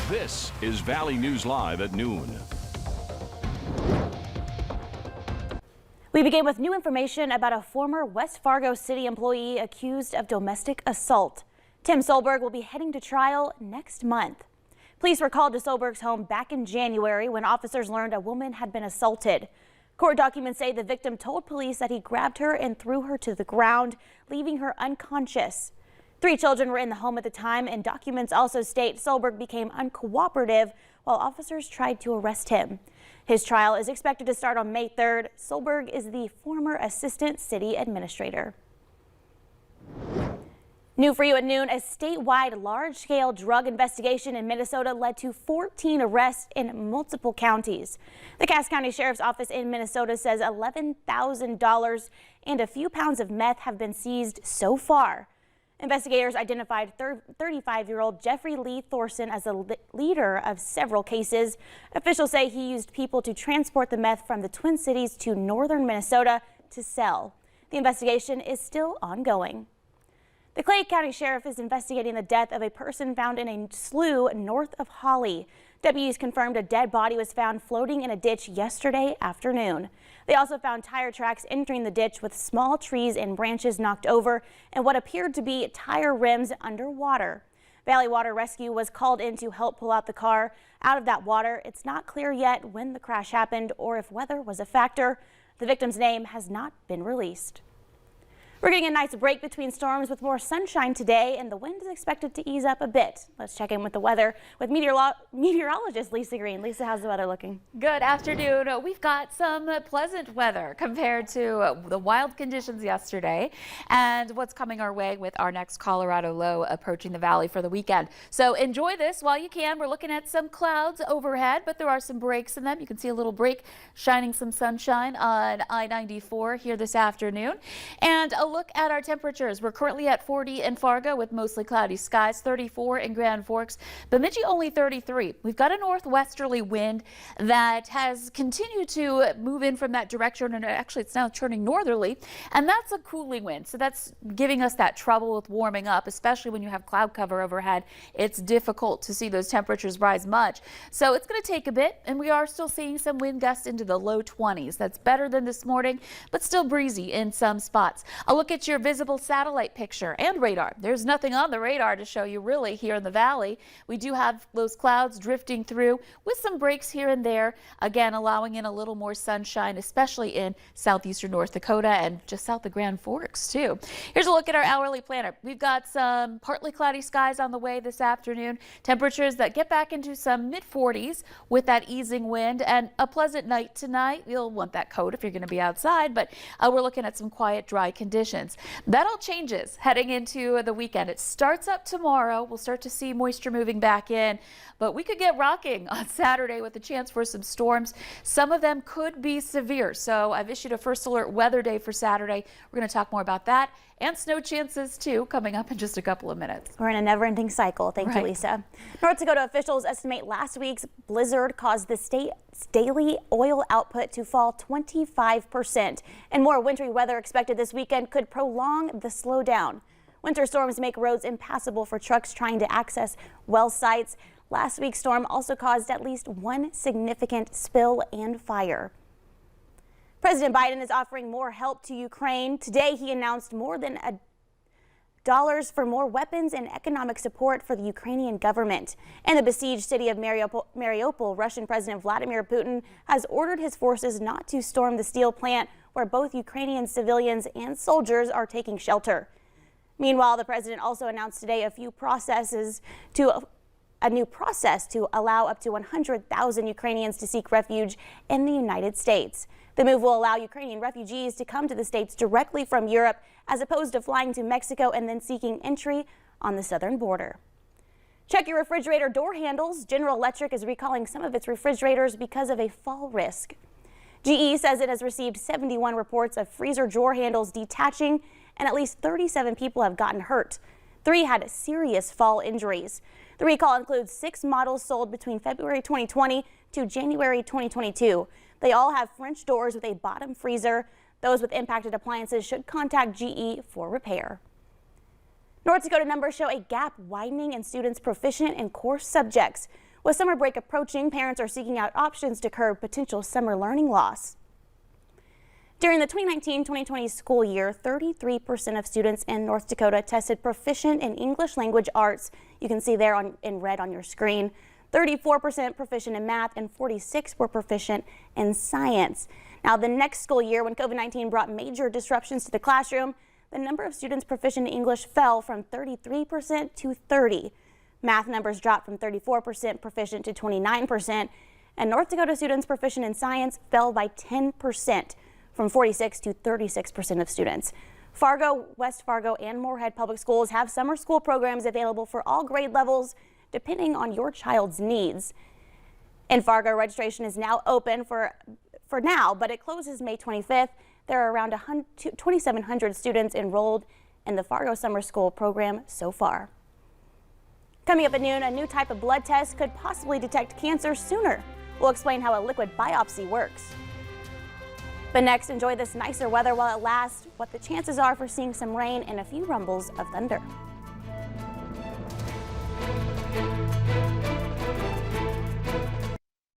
This is Valley News Live at noon. We begin with new information about a former West Fargo City employee accused of domestic assault. Tim Solberg will be heading to trial next month. Police were called to Solberg's home back in January when officers learned a woman had been assaulted. Court documents say the victim told police that he grabbed her and threw her to the ground, leaving her unconscious. 3 children were in the home at the time, and documents also state Solberg became uncooperative while officers tried to arrest him. His trial is expected to start on May 3rd. Solberg is the former assistant city administrator. New for you at noon, a statewide large-scale drug investigation in Minnesota led to 14 arrests in multiple counties. The Cass County Sheriff's Office in Minnesota says $11,000 and a few pounds of meth have been seized so far. Investigators identified 35-year-old Jeffrey Lee Thorson as a leader of several cases. Officials say he used people to transport the meth from the Twin Cities to northern Minnesota to sell. The investigation is still ongoing. The Clay County Sheriff is investigating the death of a person found in a slough north of Holly. Deputies confirmed a dead body was found floating in a ditch yesterday afternoon. They also found tire tracks entering the ditch with small trees and branches knocked over and what appeared to be tire rims underwater. Valley Water Rescue was called in to help pull out the car out of that water. It's not clear yet when the crash happened or if weather was a factor. The victim's name has not been released. We're getting a nice break between storms with more sunshine today, and the wind is expected to ease up a bit. Let's check in with the weather with meteorologist Lisa Green. Lisa, how's the weather looking? Good afternoon. We've got some pleasant weather compared to the wild conditions yesterday and what's coming our way with our next Colorado low approaching the valley for the weekend. So enjoy this while you can. We're looking at some clouds overhead, but there are some breaks in them. You can see a little break shining some sunshine on I-94 here this afternoon. And a look at our temperatures. We're currently at 40 in Fargo with mostly cloudy skies, 34 in Grand Forks, Bemidji only 33. We've got a northwesterly wind that has continued to move in from that direction, and actually it's now turning northerly, and that's a cooling wind. So that's giving us that trouble with warming up, especially when you have cloud cover overhead. It's difficult to see those temperatures rise much. So it's going to take a bit, and we are still seeing some wind gusts into the low 20s. That's better than this morning, but still breezy in some spots. A look at your visible satellite picture and radar. There's nothing on the radar to show you really here in the valley. We do have those clouds drifting through with some breaks here and there, again allowing in a little more sunshine, especially in southeastern North Dakota and just south of Grand Forks too. Here's a look at our hourly planner. We've got some partly cloudy skies on the way this afternoon. Temperatures that get back into some mid-40s with that easing wind, and a pleasant night tonight. You'll want that coat if you're going to be outside, but we're looking at some quiet, dry conditions. That all changes heading into the weekend. It starts up tomorrow. We'll start to see moisture moving back in, but we could get rocking on Saturday with a chance for some storms. Some of them could be severe, so I've issued a first alert weather day for Saturday. We're going to talk more about that and snow chances too coming up in just a couple of minutes. We're in a never-ending cycle. Thank you, Lisa. North Dakota officials estimate last week's blizzard caused the state's daily oil output to fall 25%, and more wintry weather expected this weekend could prolong the slowdown. Winter storms make roads impassable for trucks trying to access well sites. Last week's storm also caused at least one significant spill and fire. President Biden is offering more help to Ukraine. Today, he announced more than $1 for more weapons and economic support for the Ukrainian government. In the besieged city of Mariupol, Russian President Vladimir Putin has ordered his forces not to storm the steel plant where both Ukrainian civilians and soldiers are taking shelter. Meanwhile, the president also announced today a new process to allow up to 100,000 Ukrainians to seek refuge in the United States. The move will allow Ukrainian refugees to come to the states directly from Europe, as opposed to flying to Mexico and then seeking entry on the southern border. Check your refrigerator door handles. General Electric is recalling some of its refrigerators because of a fall risk. GE says it has received 71 reports of freezer drawer handles detaching, and at least 37 people have gotten hurt. 3 had serious fall injuries. The recall includes 6 models sold between February 2020 to January 2022. They all have French doors with a bottom freezer. Those with impacted appliances should contact GE for repair. North Dakota numbers show a gap widening in students proficient in core subjects. With summer break approaching, parents are seeking out options to curb potential summer learning loss. During the 2019-2020 school year, 33% of students in North Dakota tested proficient in English language arts. You can see there in red on your screen. 34% proficient in math and 46% were proficient in science. Now, the next school year, when COVID-19 brought major disruptions to the classroom, the number of students proficient in English fell from 33% to 30%. Math numbers dropped from 34% proficient to 29%, and North Dakota students proficient in science fell by 10%. From 46% to 36% of students. Fargo, West Fargo, and Moorhead Public Schools have summer school programs available for all grade levels, depending on your child's needs. In Fargo, registration is now open for now, but it closes May 25th. There are around 2,700 students enrolled in the Fargo Summer School program so far. Coming up at noon, a new type of blood test could possibly detect cancer sooner. We'll explain how a liquid biopsy works. But next, enjoy this nicer weather while it lasts, what the chances are for seeing some rain and a few rumbles of thunder.